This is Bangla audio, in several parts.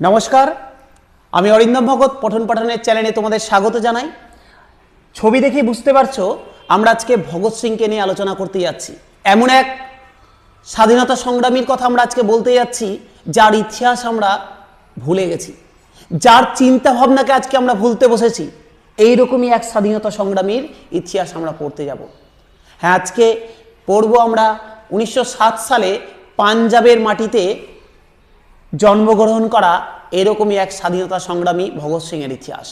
নমস্কার, আমি অরিন্দম ভগত পঠন পাঠনের চ্যানেলে তোমাদের স্বাগত জানাই। ছবি দেখে বুঝতে পারছো আমরা আজকে ভগৎ সিংকে নিয়ে আলোচনা করতে যাচ্ছি। এমন এক স্বাধীনতা সংগ্রামীর কথা আমরা আজকে বলতে যাচ্ছি যার ইতিহাস আমরা ভুলে গেছি, যার চিন্তা ভাবনাকে আজকে আমরা ভুলতে বসেছি। এইরকমই এক স্বাধীনতা সংগ্রামীর ইতিহাস আমরা পড়তে যাব। হ্যাঁ, আজকে পড়ব আমরা 1907 সালে পাঞ্জাবের মাটিতে জন্মগ্রহণ করা এরকমই এক স্বাধীনতা সংগ্রামী ভগৎ সিংয়ের ইতিহাস।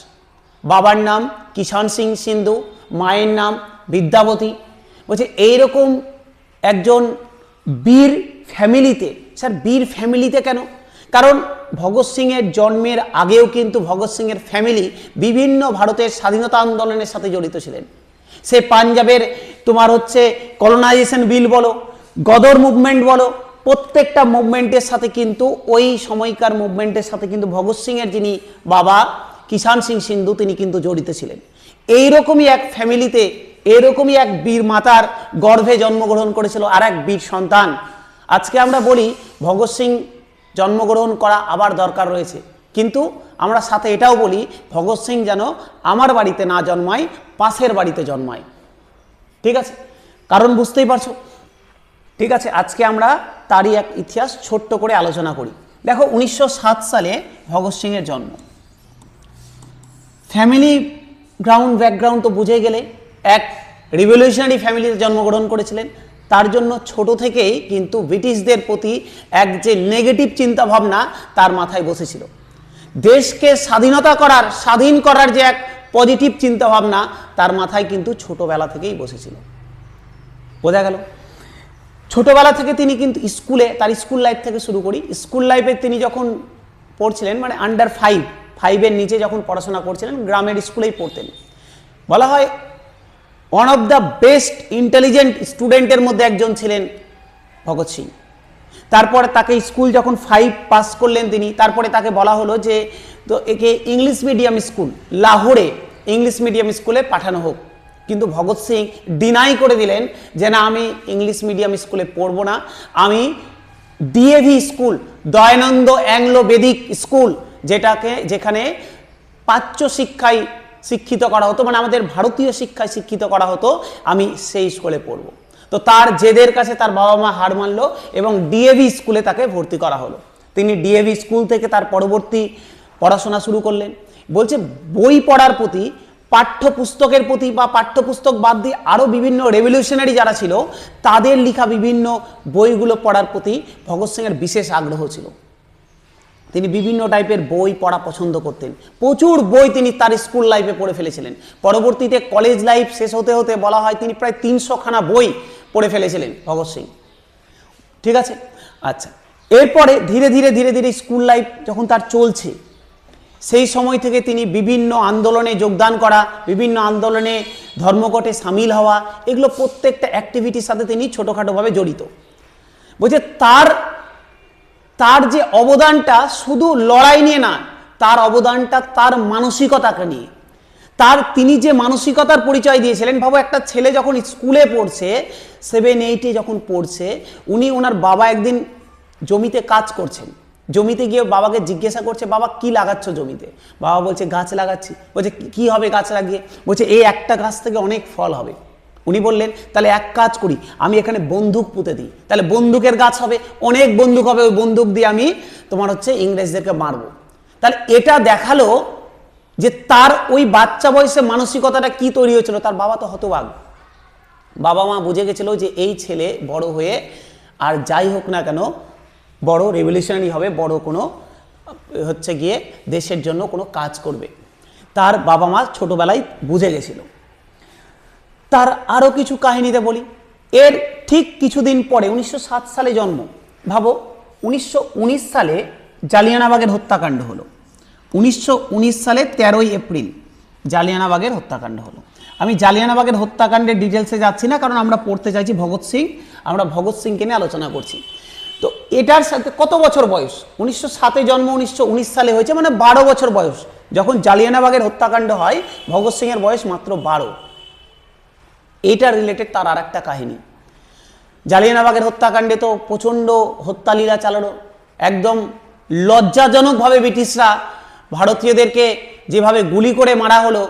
বাবার নাম কিষাণ সিং সিন্ধু, মায়ের নাম বিদ্যাবতী। বলছে এইরকম একজন বীর ফ্যামিলিতে, স্যার বীর ফ্যামিলিতে কেন? কারণ ভগৎ সিংয়ের জন্মের আগেও কিন্তু ভগৎ সিংয়ের ফ্যামিলি বিভিন্ন ভারতের স্বাধীনতা আন্দোলনের সাথে জড়িত ছিলেন। সে পাঞ্জাবের তোমার কলোনাইজেশন বিল বলো, গদর মুভমেন্ট বলো, প্রত্যেকটা মুভমেন্টের সাথে কিন্তু ওই সময়কার মুভমেন্টের সাথে কিন্তু ভগৎ সিংয়ের যিনি বাবা কিষাণ সিং সিন্ধু তিনি কিন্তু জড়িত ছিলেন। এইরকমই এক ফ্যামিলিতে এরকমই এক বীর মাতার গর্ভে জন্মগ্রহণ করেছিল আর এক বীর সন্তান। আজকে আমরা বলি ভগৎ সিং জন্মগ্রহণ করা আবার দরকার রয়েছে, কিন্তু আমরা সাথে এটাও বলি ভগৎ সিং যেন আমার বাড়িতে না জন্মায়, পাশের বাড়িতে জন্মায়। ঠিক আছে, কারণ বুঝতেই পারছো। ঠিক আছে, আজকে আমরা তারই এক ইতিহাস ছোট্ট করে আলোচনা করি। দেখো 1907 সালে ভগৎ সিংয়ের জন্ম। ফ্যামিলি ব্যাকগ্রাউন্ড তো বুঝে গেলে, এক রিভলিউশনারি ফ্যামিলিতে জন্মগ্রহণ করেছিলেন। তার জন্য ছোট থেকেই কিন্তু ব্রিটিশদের প্রতি এক যে নেগেটিভ চিন্তা ভাবনা তার মাথায় বসেছিল। দেশকে স্বাধীন করার যে এক পজিটিভ চিন্তা ভাবনা তার মাথায় কিন্তু ছোটবেলা থেকেই বসেছিল। বোঝা গেল? ছোটবেলা থেকে তিনি কিন্তু তার স্কুল লাইফ থেকে শুরু করি। স্কুল লাইফে তিনি যখন পড়ছিলেন, মানে আন্ডার 5-এর নিচে যখন পড়াশোনা করছিলেন, গ্রামের স্কুলেই পড়তেন। বলা হয় one of the best intelligent স্টুডেন্টের মধ্যে একজন ছিলেন ভগৎ সিং। তারপরে তাকে স্কুল যখন 5 পাস করলেন তিনি, তারপরে তাকে বলা হলো যে তো একে ইংলিশ মিডিয়াম স্কুল, লাহোরে ইংলিশ মিডিয়াম স্কুলে পাঠানো হোক। কিন্তু ভগৎ সিং ডিনাই করে দিলেন যে না, আমি ইংলিশ মিডিয়াম স্কুলে পড়বো না, আমি DAV school, Dayanand Anglo Vedic school, যেখানে প্রাচ্য শিক্ষায় শিক্ষিত করা হতো, মানে আমাদের ভারতীয় শিক্ষায় শিক্ষিত করা হতো, আমি সেই স্কুলে পড়ব। তো তার জেদের কাছে তার বাবা মা হার মানলো এবং ডিএভি স্কুলে তাকে ভর্তি করা হলো। তিনি ডিএভি স্কুল থেকে তার পরবর্তী পড়াশোনা শুরু করলেন। বলছে বই পড়ার প্রতি, পাঠ্যপুস্তকের প্রতি বা পাঠ্যপুস্তক বাদ দিয়ে আরও বিভিন্ন রেভলিউশনারি যারা ছিল তাদের লেখা বিভিন্ন বইগুলো পড়ার প্রতি ভগৎ সিংয়ের বিশেষ আগ্রহ ছিল। তিনি বিভিন্ন টাইপের বই পড়া পছন্দ করতেন। প্রচুর বই তিনি তার স্কুল লাইফে পড়ে ফেলেছিলেন। পরবর্তীতে কলেজ লাইফ শেষ হতে হতে বলা হয় তিনি প্রায় 300খানা বই পড়ে ফেলেছিলেন ভগৎ সিং। ঠিক আছে, আচ্ছা। এরপরে ধীরে ধীরে স্কুল লাইফ যখন তার চলছে, সেই সময় থেকে তিনি বিভিন্ন আন্দোলনে যোগদান করা, বিভিন্ন আন্দোলনে ধর্মঘটে সামিল হওয়া, এগুলো প্রত্যেকটা অ্যাক্টিভিটির সাথে তিনি ছোটোখাটোভাবে জড়িত। বলছে তার যে অবদানটা শুধু লড়াই নিয়ে না, তার অবদানটা তার মানসিকতাকে নিয়ে। তিনি যে মানসিকতার পরিচয় দিয়েছিলেন, ভাবো একটা ছেলে যখন স্কুলে পড়ছে, 7-8-এ যখন পড়ছে, ওনার বাবা একদিন জমিতে কাজ করছেন, জমিতে গিয়ে বাবাকে জিজ্ঞাসা করছে, বাবা কি লাগাচ্ছ জমিতে? বাবা বলছে গাছ লাগাচ্ছি। বলছে কি হবে গাছ লাগিয়ে? বলছে এই একটা গাছ থেকে অনেক ফল হবে। উনি বললেন তাহলে এক কাজ করি, আমি এখানে বন্দুক পুঁতে দিই, তাহলে বন্দুকের গাছ হবে, অনেক বন্দুক হবে, ওই বন্দুক দিয়ে আমি ইংরেজদেরকে মারবো। তাহলে এটা দেখালো যে তার ওই বাচ্চা বয়সে মানসিকতাটা কি তৈরি হয়েছিল। তার বাবা তো হতবাক, বাবা মা বুঝে গেছিল যে এই ছেলে বড় হয়ে আর যাই হোক না কেন বড় রেভলিউশনারি হবে, বড় কোনো গিয়ে দেশের জন্য কোনো কাজ করবে। তার বাবা মা ছোটবেলায় বুঝে গেছিল। তার আরও কিছু কাহিনীতে বলি। এর ঠিক কিছুদিন পরে 1907 সালে জন্ম। ভাবো 1919 সালে জালিয়ানবাগের হত্যাকাণ্ড হলো। 1919 সালে 13ই এপ্রিল জালিয়ানবাগের হত্যাকাণ্ড হলো। আমি জালিয়ানবাগের হত্যাকাণ্ডের ডিটেলসে যাচ্ছি না, কারণ আমরা পড়তে চাইছি ভগৎ সিং, আমরা ভগৎ সিংকে নিয়ে আলোচনা করছি। তো এটার সাথে কত বছর বয়স? 1907-এ জন্ম, 1919 সালে হয়েছে, মানে 12 বছর বয়স। যখন জালিয়ানবাগের হত্যাকাণ্ড হয় ভগৎ সিংয়ের বয়স মাত্র 12। এইটা রিলেটেড তার আর একটা কাহিনী। জালিয়ানবাগের হত্যাকাণ্ডে তো প্রচণ্ড হত্যালীলা চালানো, একদম লজ্জাজনকভাবে ব্রিটিশরা ভারতীয়দেরকে যেভাবে গুলি করে মারা হলো,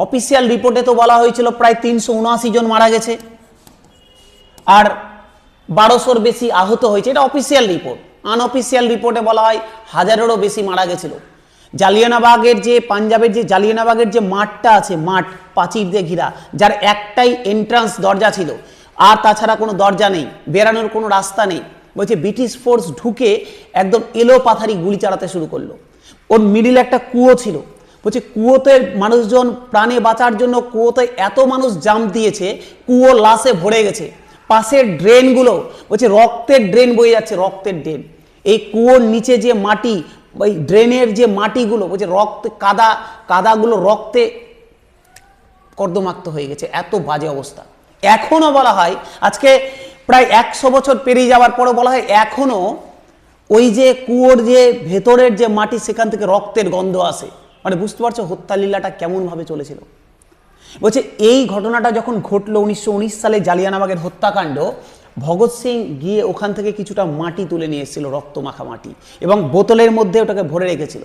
অফিসিয়াল রিপোর্টে তো বলা হয়েছিল প্রায় 379 জন মারা গেছে আর 1200-র বেশি আহত হয়েছে, এটা অফিসিয়াল রিপোর্ট। আনঅফিসিয়াল রিপোর্টে বলা হয় 1000-এরও বেশি মারা গেছিল। জালিয়ানবাগের যে পাঞ্জাবের যে জালিয়ানবাগের যে মাঠটা আছে, মাঠ প্রাচীর দিয়ে ঘেরা, যার একটাই এন্ট্রান্স দরজা ছিল আর তাছাড়া কোনো দরজা নেই, বেরানোর কোনো রাস্তা নেই। বলছে ব্রিটিশ ফোর্স ঢুকে একদম এলো পাথারি গুলি চালাতে শুরু করলো। ওর মিডিল একটা কুয়ো ছিল, বলছে কুয়োতে মানুষজন প্রাণে বাঁচার জন্য কুয়োতে এত মানুষ জাম্প দিয়েছে, কুয়ো লাশে ভরে গেছে। পাশের ড্রেনগুলো বলছে রক্তের ড্রেন বয়ে যাচ্ছে, রক্তের ড্রেন। এই কুয়োর নিচে যে মাটি, ওই ড্রেনের যে মাটিগুলো বলছে রক্ত কাদাগুলো রক্তে কর্দমাক্ত হয়ে গেছে, এত বাজে অবস্থা। এখনো বলা হয়, আজকে প্রায় 100 বছর পেরিয়ে যাওয়ার পরও বলা হয় এখনো ওই যে কুয়োর যে ভেতরের যে মাটি, সেখান থেকে রক্তের গন্ধ আসে। মানে বুঝতে পারছো হত্যালীলাটা কেমনভাবে চলেছিল। বলছে এই ঘটনাটা যখন ঘটলো 1919 সালে জালিয়ানবাগের হত্যাকাণ্ড, ভগৎ সিং গিয়ে ওখান থেকে কিছুটা মাটি তুলে নিয়ে এসেছিল, রক্তমাখা মাটি, এবং বোতলের মধ্যে ওটাকে ভরে রেখেছিল।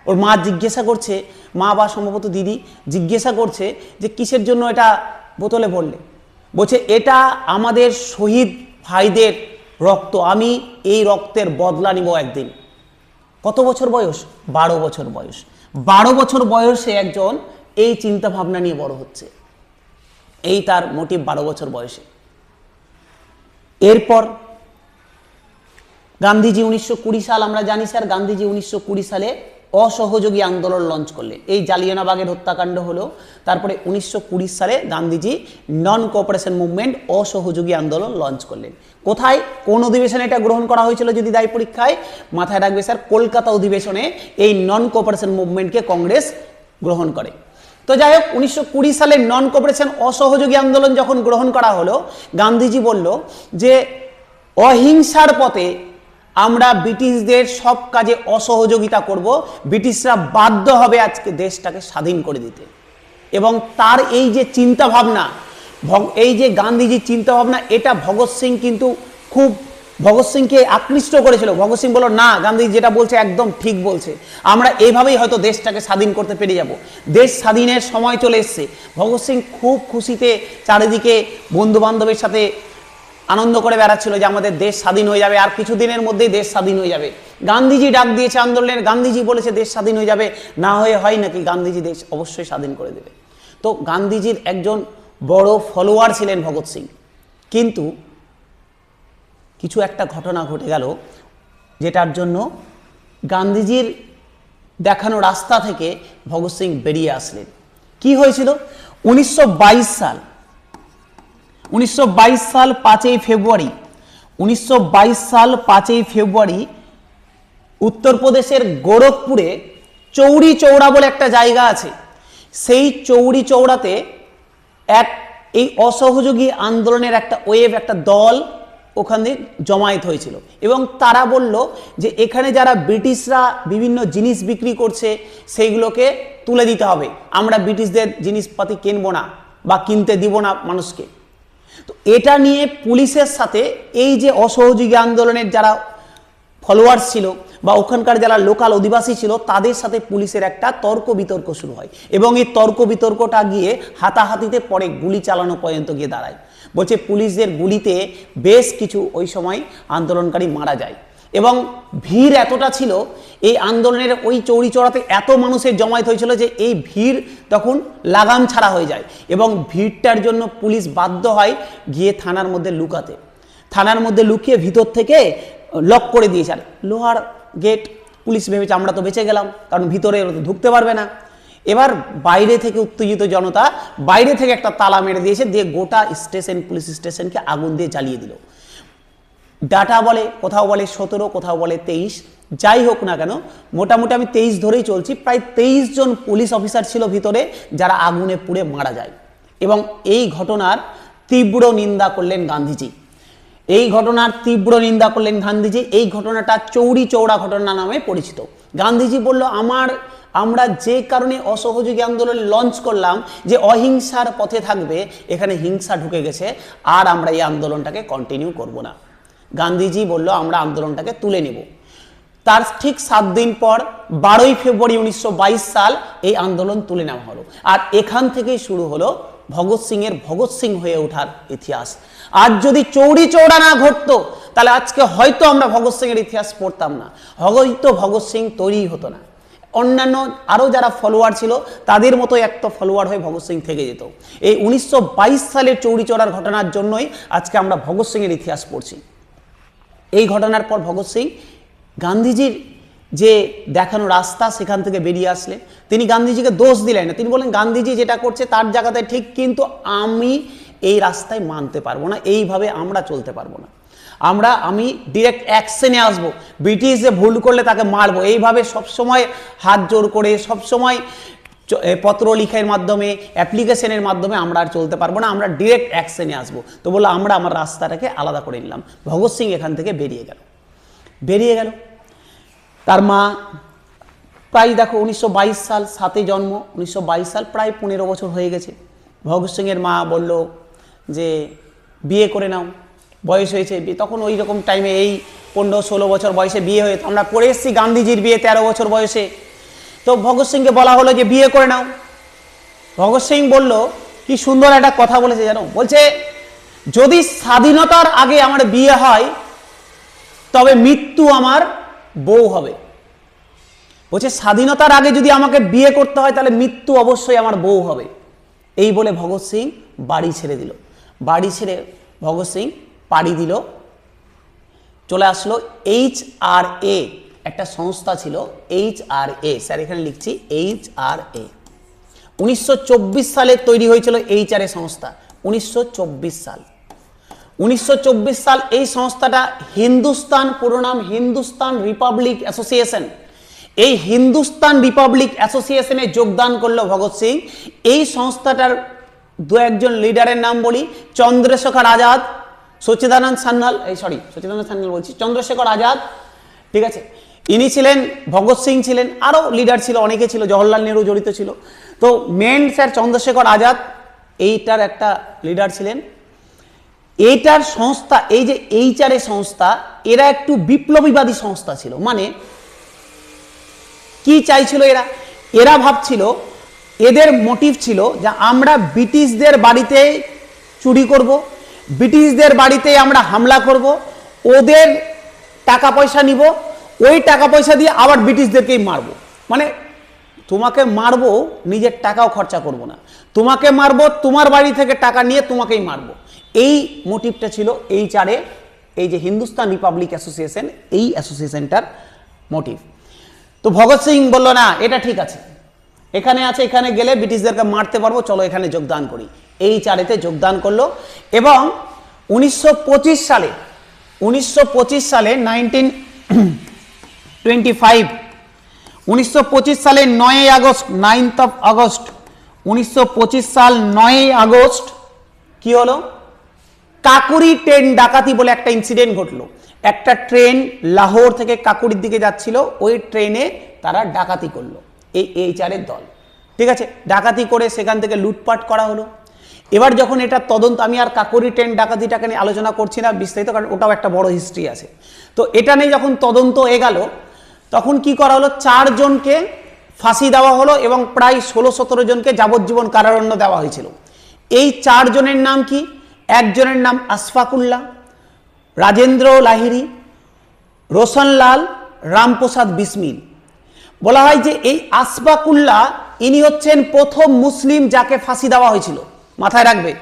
ওর মা জিজ্ঞাসা করছে, মা বা সম্ভবত দিদি জিজ্ঞাসা করছে যে কিসের জন্য এটা বোতলে ভরলে? বলছে এটা আমাদের শহীদ ভাইদের রক্ত, আমি এই রক্তের বদলা নিব একদিন। কত বছর বয়স? 12 বছর বয়স। 12 বছর বয়সে একজন এই চিন্তা ভাবনা নিয়ে বড় হচ্ছে, এই তার মোটিভ 12 বছর বয়সে। এরপর গান্ধীজি 1920 সাল, আমরা জানি স্যার, গান্ধীজি 1920 সালে অসহযোগী আন্দোলন লঞ্চ করলেন। এই জালিয়ানবাগের হত্যাকাণ্ড হলো, তারপরে 1920 সালে গান্ধীজি নন কোঅপারেশন মুভমেন্ট, অসহযোগী আন্দোলন লঞ্চ করলেন। কোথায়, কোন অধিবেশনে এটা গ্রহণ করা হয়েছিল যদি দায় পরীক্ষায়? মাথায় রাখবে স্যার, কলকাতা অধিবেশনে এই নন কোঅপারেশন মুভমেন্টকে কংগ্রেস গ্রহণ করে। তো যাই হোক, 1920 সালে নন কোঅপারেশন অসহযোগী আন্দোলন যখন গ্রহণ করা হলো, গান্ধীজি বলল যে অহিংসার পথে আমরা ব্রিটিশদের সব কাজে অসহযোগিতা করব, ব্রিটিশরা বাধ্য হবে আজকে দেশটাকে স্বাধীন করে দিতে। এবং তার এই যে চিন্তা ভাবনা, এই যে গান্ধীজির চিন্তা ভাবনা, এটা ভগৎ সিং কিন্তু খুব ভগৎ সিংকে আকৃষ্ট করেছিল। ভগৎ সিং বলল না, গান্ধীজি যেটা বলছে একদম ঠিক বলছে, আমরা এইভাবেই হয়তো দেশটাকে স্বাধীন করতে পেরে যাব, দেশ স্বাধীনের সময় চলে এসছে। ভগৎ সিং খুব খুশিতে চারিদিকে বন্ধু বান্ধবের সাথে আনন্দ করে বেড়াচ্ছিল যে আমাদের দেশ স্বাধীন হয়ে যাবে, আর কিছুদিনের মধ্যেই দেশ স্বাধীন হয়ে যাবে। গান্ধীজি ডাক দিয়েছে আন্দোলনের, গান্ধীজি বলেছে দেশ স্বাধীন হয়ে যাবে, না হয়ে হয় নাকি, গান্ধীজি দেশ অবশ্যই স্বাধীন করে দেবে। তো গান্ধীজির একজন বড় ফলোয়ার ছিলেন ভগৎ সিং, কিন্তু কিছু একটা ঘটনা ঘটে গেল যেটার জন্য গান্ধীজির দেখানো রাস্তা থেকে ভগৎ সিং বেরিয়ে আসলেন। কি হয়েছিল? 1922 সাল 5ই ফেব্রুয়ারি 1922 সাল 5ই ফেব্রুয়ারি উত্তরপ্রদেশের গোরখপুরে চৌরি চৌড়া বলে একটা জায়গা আছে। সেই চৌরি চৌড়াতে এই অসহযোগী আন্দোলনের একটা ওয়েভ, একটা দল ওখানে জমায়েত হয়েছিল এবং তারা বলল যে এখানে যারা ব্রিটিশরা বিভিন্ন জিনিস বিক্রি করছে সেইগুলোকে তুলে দিতে হবে, আমরা ব্রিটিশদের জিনিসপাতি কিনবো না বা কিনতে দিব না মানুষকে। তো এটা নিয়ে পুলিশের সাথে এই যে অসহযোগী আন্দোলনের যারা ফলোয়ার্স ছিল বা ওখানকার যারা লোকাল অধিবাসী ছিল তাদের সাথে পুলিশের একটা তর্ক বিতর্ক শুরু হয় এবং এই তর্ক বিতর্কটা গিয়ে হাতাহাতিতে পরে গুলি চালানো পর্যন্ত গিয়ে দাঁড়ায়। বলছে পুলিশদের গুলিতে বেশ কিছু ওই সময় আন্দোলনকারী মারা যায় এবং ভিড় এতটা ছিল এই আন্দোলনের ওই চৌরি চৌড়াতে এত মানুষের জমায়েত হয়েছিল যে এই ভিড় তখন লাগাম ছাড়া হয়ে যায় এবং ভিড়টার জন্য পুলিশ বাধ্য হয় গিয়ে থানার মধ্যে লুকাতে। থানার মধ্যে লুকিয়ে ভিতর থেকে লক করে দিয়েছে, আর লোহার গেট। পুলিশ ভেবেছে আমরা তো বেঁচে গেলাম, কারণ ভিতরে ঢুকতে পারবে না। এবার বাইরে থেকে উত্তেজিত জনতা বাইরে থেকে একটা তালা মেরে দিয়েছে, দিয়ে গোটা স্টেশন, পুলিশ স্টেশনকে আগুন দিয়ে জ্বালিয়ে দিল। ডাটা বলে, কোথাও বলে 17, কোথাও বলে 23, যাই হোক না কেন, মোটামুটি আমি 23 ধরেই চলছি, প্রায় 23 জন পুলিশ অফিসার ছিল ভিতরে যারা আগুনে পুড়ে মারা যায়। এবং এই ঘটনার তীব্র নিন্দা করলেন গান্ধীজি। এই ঘটনার তীব্র নিন্দা করলেন গান্ধীজি। এই ঘটনাটা চৌরি চৌড়া ঘটনা নামে পরিচিত। গান্ধীজি বলল আমরা যে কারণে অসহযোগী আন্দোলন লঞ্চ করলাম যে অহিংসার পথে থাকবে, এখানে হিংসা ঢুকে গেছে, আর আমরা এই আন্দোলনটাকে কন্টিনিউ করব না। গান্ধীজি বলল আমরা আন্দোলনটাকে তুলে নেব। তার ঠিক 7 দিন পর 12ই ফেব্রুয়ারি 1922 সাল এই আন্দোলন তুলে নেওয়া হলো। আর এখান থেকেই শুরু হলো ভগৎ সিং এর ভগৎ সিং হয়ে ওঠার ইতিহাস। আজ যদি চৌরি চৌড়া না ঘটতো তাহলে আজকে হয়তো আমরা ভগৎ সিং এর ইতিহাস পড়তাম না, হয়তো ভগৎ সিং তৈরি হতো না, অন্যান্য আরও যারা ফলোয়ার ছিল তাদের মতো একটা ফলোয়ার হয়ে ভগৎ সিং থেকে যেত। এই 1922 সালের চৌরি চৌড়ার ঘটনার জন্যই আজকে আমরা ভগৎ সিং এর ইতিহাস পড়ছি। এই ঘটনার পর ভগৎ সিং গান্ধীজির যে দেখানো রাস্তা সেখান থেকে বেরিয়ে আসলেন। তিনি গান্ধীজিকে দোষ দিলেন না, তিনি বলেন গান্ধীজি যেটা করছে তার জায়গাতে ঠিক, কিন্তু আমি এই রাস্তায় মানতে পারবো না, এইভাবে আমরা চলতে পারবো না, আমি ডিরেক্ট অ্যাকশনে আসবো, ব্রিটিশ যে ভুল করলে তাকে মারবো, এইভাবে সবসময় হাত জোর করে সবসময় পত্র লিখার মাধ্যমে অ্যাপ্লিকেশনের মাধ্যমে আমরা আর চলতে পারবো না, আমরা ডিরেক্ট অ্যাকশনে আসবো। তো বললো আমরা আমার রাস্তাটাকে আলাদা করে নিলাম। ভগৎ সিং এখান থেকে বেরিয়ে গেল। তার মা প্রায় দেখো 1922 সাল 7 জন্ম, 1922 সাল প্রায় 15 বছর হয়ে গেছে। ভগৎ সিংয়ের মা বলল যে বিয়ে করে নাও, বয়স হয়েছে। তখন ওই রকম টাইমে এই 15-16 বছর বয়সে বিয়ে হয়ে, আমরা করে এসেছি গান্ধীজির বিয়ে 13 বছর বয়সে। তো ভগৎ সিংকে বলা হলো যে বিয়ে করে নাও। ভগৎ সিং বলল, কি সুন্দর একটা কথা বলেছে জানো, বলছে যদি স্বাধীনতার আগে আমার বিয়ে হয় তবে মৃত্যু আমার বউ হবে। বলছে স্বাধীনতার আগে যদি আমাকে বিয়ে করতে হয় তাহলে মৃত্যু অবশ্যই আমার বউ হবে। এই বলে ভগৎ সিং বাড়ি ছেড়ে দিল। বাড়ি ছেড়ে ভগৎ সিং পাড়ি দিল, চলে আসলো HRA, একটা সংস্থা ছিল HRA, স্যার এখানে লিখছি HRA। 1924 সালে তৈরি হয়েছিল HRA সংস্থা, 1924 সাল। 1924 সাল এই সংস্থাটা হিন্দুস্তান, পুরো নাম হিন্দুস্তান রিপাবলিক অ্যাসোসিয়েশন। এই হিন্দুস্তান রিপাবলিক অ্যাসোসিয়েশনে যোগদান করলো ভগৎ সিং। এই সংস্থাটার দু একজন লিডারের নাম বলি, চন্দ্রশেখর আজাদ, সচ্চিদানন্দ সান্যাল, চন্দ্রশেখর আজাদ, ঠিক আছে, ইনি ছিলেন, ভগৎ সিং ছিলেন, আরও লিডার ছিল, অনেকে ছিল, জওহরলাল নেহরু জড়িত ছিল। তো মেন স্যার চন্দ্রশেখর আজাদ এইটার একটা লিডার ছিলেন। এইটার সংস্থা, এই যে HRA সংস্থা, এরা একটু বিপ্লবীবাদী সংস্থা ছিল। মানে কি চাইছিল এরা ভাবছিল, এদের মোটিভ ছিল যে আমরা ব্রিটিশদের বাড়িতে চুরি করব, ব্রিটিশদের বাড়িতে আমরা হামলা করব, ওদের টাকা পয়সা নিব, ওই টাকা পয়সা দিয়ে আবার ব্রিটিশদেরকেই মারবো। মানে তোমাকে মারবো, নিজের টাকাও খরচা করব না, তোমাকে মারবো, তোমার বাড়ি থেকে টাকা নিয়ে তোমাকেই মারবো। এই মোটিভটা ছিল HRA, এই যে হিন্দুস্তান রিপাবলিক অ্যাসোসিয়েশন, এই অ্যাসোসিয়েশনটার মোটিভ। তো ভগৎ সিং বলল না, এটা ঠিক আছে, এখানে আছে, এখানে গেলে ব্রিটিশদেরকে মারতে পারবো, চলো এখানে যোগদান করি। HRA-তে যোগদান করলো এবং 1925 সালে 1925 সালে 9ই আগস্ট, 9th of August 1925 সাল 9ই আগস্ট কি হলো, কাকুরি ট্রেন ডাকাতি বলে একটা ইনসিডেন্ট ঘটলো। একটা ট্রেন লাহোর থেকে কাকুরির দিকে যাচ্ছিল, ওই ট্রেনে তারা ডাকাতি করলো, এই HRA দল, ঠিক আছে, ডাকাতি করে সেখান থেকে লুটপাট করা হলো। এবার যখন এটা তদন্ত, আমি আর কাকুরি ট্রেন ডাকাতিটাকে নিয়ে আলোচনা করছি না বিস্তারিত, কারণ ওটাও একটা বড় হিস্ট্রি আছে। তো এটা নিয়ে যখন তদন্ত এগালো, তখন কি করা হলো, 4 জনকে ফাঁসি দেওয়া হলো এবং প্রায় 16-17 জনকে যাবজ্জীবন কারাদণ্ড দেওয়া হয়েছিল। এই 4 জনের নাম কি, একজনের নাম আশফাকুল্লাহ, রাজেন্দ্র লাহিড়ী, রোশনলাল, রামপ্রসাদ বিসমিল। বলা হয় যে এই আশফাকুল্লাহ ইনি হচ্ছেন প্রথম মুসলিম যাকে ফাঁসি দেওয়া হয়েছিল, মাথায় রাখবে।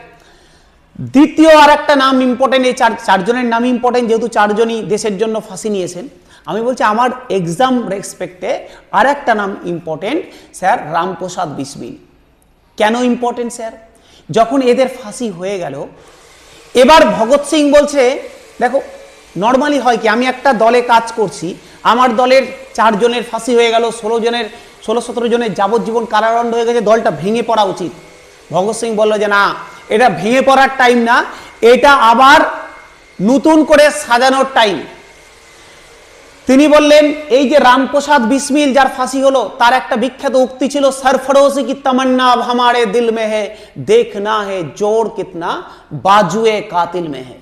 দ্বিতীয় আর একটা নাম ইম্পর্টেন্ট, এই 4 জনের নাম ইম্পর্টেন্ট, যেহেতু 4 জনই দেশের জন্য ফাঁসি নিয়েছেন। আমি বলছি আমার এক্সাম রেসপেক্টে আর একটা নাম ইম্পর্টেন্ট স্যার, রামপ্রসাদ বিসমিল। কেন ইম্পর্টেন্ট স্যার, যখন এদের ফাঁসি হয়ে গেল, এবার ভগৎ সিং বলছে, দেখো নর্মালি হয় কি, আমি একটা দলে কাজ করছি, আমার দলের 4 জনের ফাঁসি হয়ে গেল, 16-17 জনের যাবজ্জীবন কারাদণ্ড হয়ে গেছে, দলটা ভেঙে পড়া উচিত। ভগৎ সিং বলল যে না, এটা ভেঙে পড়ার টাইম না, এটা আবার নতুন করে সাজানোর টাইম। তিনি বললেন, এই যে রামপ্রসাদ বিসমিল যার ফাঁসি হলো, তার একটা বিখ্যাত উক্তি ছিল, সরফরোশি কি তমন্না अब हमारे दिल में है, देखना है जोर कितना बाजुए कातिल में है।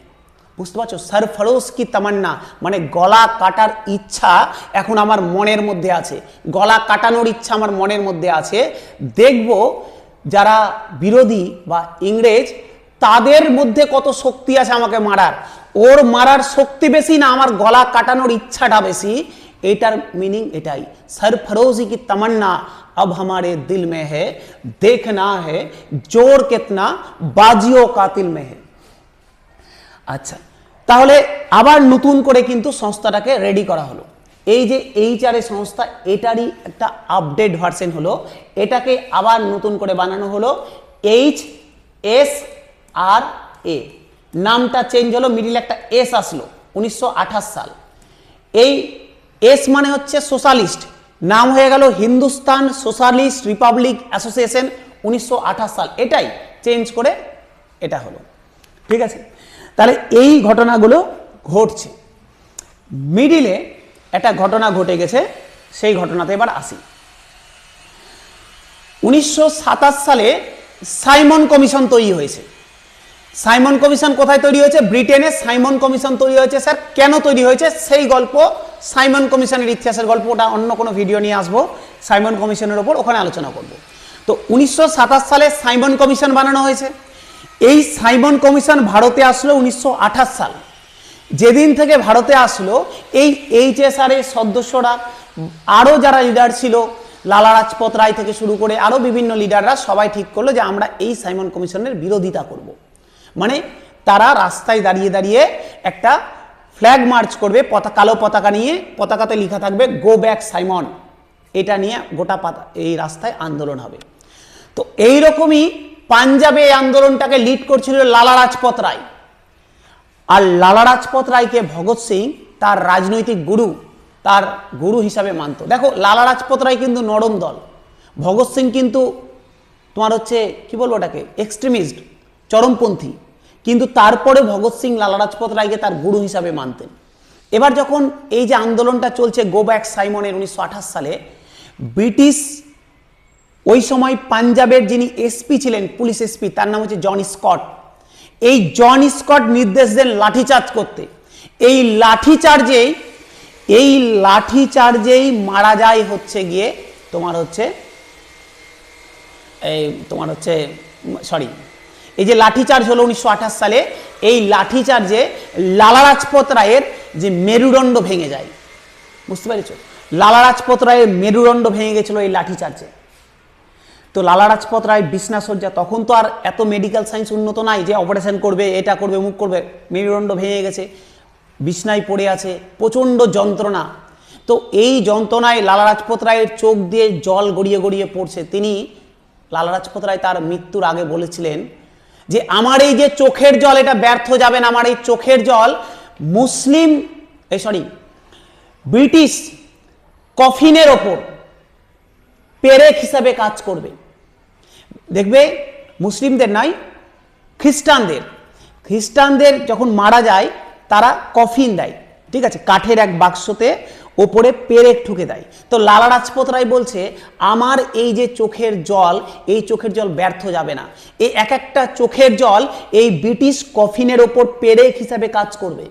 বুঝতে পারছো, সরফরোশ কি তামান্না, মানে গলা কাটার ইচ্ছা এখন আমার মনের মধ্যে আছে, গলা কাটানোর ইচ্ছা আমার মনের মধ্যে আছে। দেখব যারা বিরোধী বা ইংরেজ তাদের মধ্যে কত শক্তি আছে আমাকে মারার, ওর মারার শক্তি বেশি না আমার গলা কাটানোর ইচ্ছাটা বেশি। এটার মিনিং এটাই, সরফরোশি কি তামান্না अब हमारे दिल में है, देखना है जोर कितना बाजियों कातिल में है। আচ্ছা, তাহলে আবার নতুন করে কিন্তু সংস্থাটাকে রেডি করা হলো। এই যে HR সংস্থা, এটারই একটা আপডেট ভার্সন হলো, এটাকে আবার নতুন করে বানানো হলো HSRA, নামটা চেঞ্জ হলো, মিডিল একটা S আসলো, 1928 সাল। এই S মানে হচ্ছে সোশ্যালিস্ট, নাম হয়ে গেল হিন্দুস্তান সোশ্যালিস্ট রিপাবলিক অ্যাসোসিয়েশন, 1928 সাল, এটাই চেঞ্জ করে এটা হলো। ঠিক আছে, তাহলে এই ঘটনাগুলো ঘটছে। মিডিলে একটা ঘটনা ঘটে গেছে, সেই ঘটনাতে এবার আসি। 1927 সালে সাইমন কমিশন তৈরি হয়েছে। সাইমন কমিশন কোথায় তৈরি হয়েছে? ব্রিটেনে সাইমন কমিশন তৈরি হয়েছে। স্যার কেন তৈরি হয়েছে সেই গল্প, সাইমন কমিশনের ইতিহাসের গল্প, ওটা অন্য কোনো ভিডিও নিয়ে আসবো সাইমন কমিশনের ওপর, ওখানে আলোচনা করব। তো 1927 সালে সাইমন কমিশন বানানো হয়েছে। এই সাইমন কমিশন ভারতে আসলো 1928 সাল। যেদিন থেকে ভারতে আসলো, এই HSRA সদস্যরা, আরও যারা লিডার ছিল, লালা রাজপথ রায় থেকে শুরু করে আরও বিভিন্ন লিডাররা সবাই ঠিক করলো যে আমরা এই সাইমন কমিশনের বিরোধিতা করব। মানে তারা রাস্তায় দাঁড়িয়ে দাঁড়িয়ে একটা ফ্ল্যাগ মার্চ করবে, কালো পতাকা নিয়ে, পতাকাতে লেখা থাকবে গো ব্যাক সাইমন, এটা নিয়ে গোটা এই রাস্তায় আন্দোলন হবে। তো এইরকমই পাঞ্জাবে এই আন্দোলনটাকে লিড করছিল লালা রাজপথ রায়। আর লালা রাজপথ রায়কে ভগৎ সিং তার রাজনৈতিক গুরু, তার গুরু হিসাবে মানত। দেখো লালা রাজপথ রায় কিন্তু নরম দল, ভগৎ সিং কিন্তু তোমার হচ্ছে কি বলবো ওটাকে, এক্সট্রিমিস্ট, চরমপন্থী, কিন্তু তারপরে ভগৎ সিং লালা রাজপথ রায়কে তার গুরু হিসাবে মানতেন। এবার যখন এই যে আন্দোলনটা চলছে গো ব্যাক সাইমনের 1928 সালে, ব্রিটিশ ওই সময় পাঞ্জাবের যিনি এসপি ছিলেন, পুলিশ এসপি, তার নাম হচ্ছে জন স্কট। এই জন স্কট নির্দেশ দেন লাঠিচার্জ করতে। এই লাঠিচার্জেই মারা যায় হচ্ছে গিয়ে তোমার হচ্ছে এই যে লাঠিচার্জ হলো 1928 সালে, এই লাঠিচার্জে লালা রাজপথ রায়ের যে মেরুদণ্ড ভেঙে যায়। বুঝতে পেরেছ, লালা রাজপথ রায়ের মেরুদণ্ড ভেঙে গেছিল এই লাঠিচার্জে। তো লালা রাজপথ রায় বিছনাসজ্জা, তখন তো আর এত মেডিকেল সায়েন্স উন্নত নাই যে অপারেশন করবে, এটা করবে, মুখ করবে, মেরুদণ্ড ভেঙে গেছে, বিছনায় পড়ে আছে, প্রচণ্ড যন্ত্রণা। তো এই যন্ত্রণায় লালা রাজপথ রায়ের চোখ দিয়ে জল গড়িয়ে গড়িয়ে পড়ছে। তিনি, লালা রাজপথ রায় তার মৃত্যুর আগে বলেছিলেন যে আমার এই যে চোখের জল, এটা ব্যর্থ যাবে না, আমার এই চোখের জল ব্রিটিশ কফিনের ওপর পেরেক হিসাবে কাজ করবে। দেখবে মুসলিমদের নয়, খ্রিস্টানদের যখন মারা যায় তারা কফিন দেয়, ঠিক আছে, কাঠের এক বাক্সতে ওপরে পেরেক ঠুকে দেয়। তো লালা রাজপথ রায় বলছে আমার এই যে চোখের জল, এই চোখের জল ব্যর্থ যাবে না, এই এক একটা চোখের জল এই ব্রিটিশ কফিনের ওপর পেরেক হিসাবে কাজ করবে।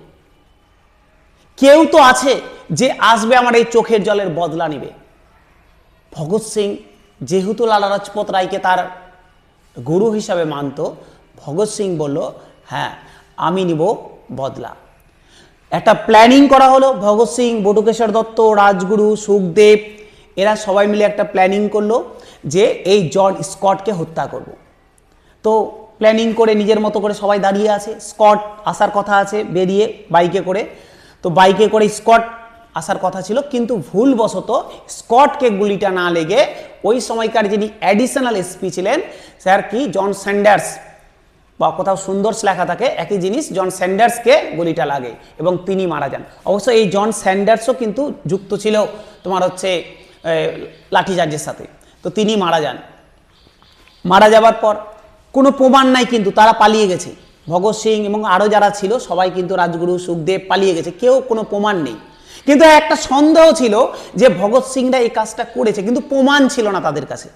কেউ তো আছে যে আসবে আমার এই চোখের জলের বদলা নেবে। ভগৎ সিং যেহেতু লালা রাজপথ রায়কে তার গুরু হিসাবে মানত, ভগৎ সিং বলল হ্যাঁ আমি নিব বদলা। একটা প্ল্যানিং করা হলো, ভগৎ সিং, বটুকেশ্বর দত্ত, রাজগুরু, সুখদেব, এরা সবাই মিলে একটা প্ল্যানিং করলো যে এই জন স্কটকে হত্যা করব। তো প্ল্যানিং করে নিজের মতো করে সবাই দাঁড়িয়ে আছে। স্কট আসার কথা আছে বেরিয়ে বাইকে করে, তো বাইকে করে স্কট আসার কথা ছিল, কিন্তু ভুলবশত স্কটকে গুলিটা না লেগে ওই সময়কার যিনি অ্যাডিশনাল এসপি ছিলেন, স্যার কি জন স্যান্ডার্স, বা কোথাও সুন্দর লেখা থাকে একই জিনিস, জন স্যান্ডার্সকে গুলিটা লাগে এবং তিনি মারা যান। অবশ্য এই জন স্যান্ডার্সও কিন্তু যুক্ত ছিল তোমার হচ্ছে লাঠিচার্জের সাথে। তো তিনি মারা যান। মারা যাবার পর কোনো প্রমাণ নাই, কিন্তু তারা পালিয়ে গেছে। ভগৎ সিং এবং আরও যারা ছিল সবাই কিন্তু, রাজগুরু, সুখদেব পালিয়ে গেছে, কেউ কোনো প্রমাণ নেই। কিন্তু একটা সন্দেহ ছিল যে ভগৎ সিংরা এই কাজটা করেছে, কিন্তু প্রমাণ ছিল না তাদের কাছে,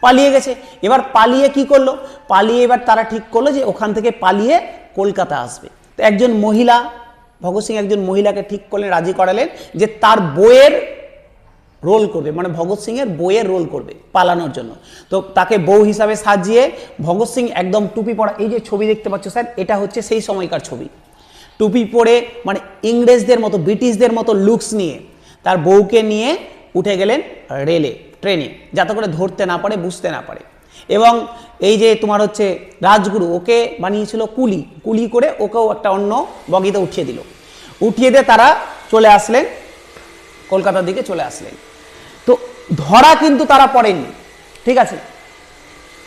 পালিয়ে গেছে। এবার পালিয়ে কি করলো, পালিয়ে এবার তারা ঠিক করলো যে ওখান থেকে পালিয়ে কলকাতা আসবে। তো একজন মহিলা, ভগৎ সিং একজন মহিলাকে ঠিক করলেন, রাজি করালেন যে তার বউয়ের রোল করবে, মানে ভগৎ সিং এর বউয়ের রোল করবে পালানোর জন্য। তো তাকে বউ হিসাবে সাজিয়ে ভগৎ সিং একদম টুপি পরা, এই যে ছবি দেখতে পাচ্ছ স্যার, এটা হচ্ছে সেই সময়কার ছবি। টুপি পরে মানে ইংরেজদের মতো, ব্রিটিশদের মতো লুকস নিয়ে তার বউকে নিয়ে উঠে গেলেন রেলে, ট্রেনে, যাতে করে ধরতে না পারে, বুঝতে না পারে। এবং এই যে তোমার হচ্ছে রাজগুরু, ওকে বানিয়েছিল কুলি, কুলি করে ওকেও একটা অন্য বগিতে উঠিয়ে দিল। উঠিয়ে দিয়ে তারা চলে আসলেন কলকাতার দিকে, চলে আসলেন। তো ধরা কিন্তু তারা পড়েননি, ঠিক আছে।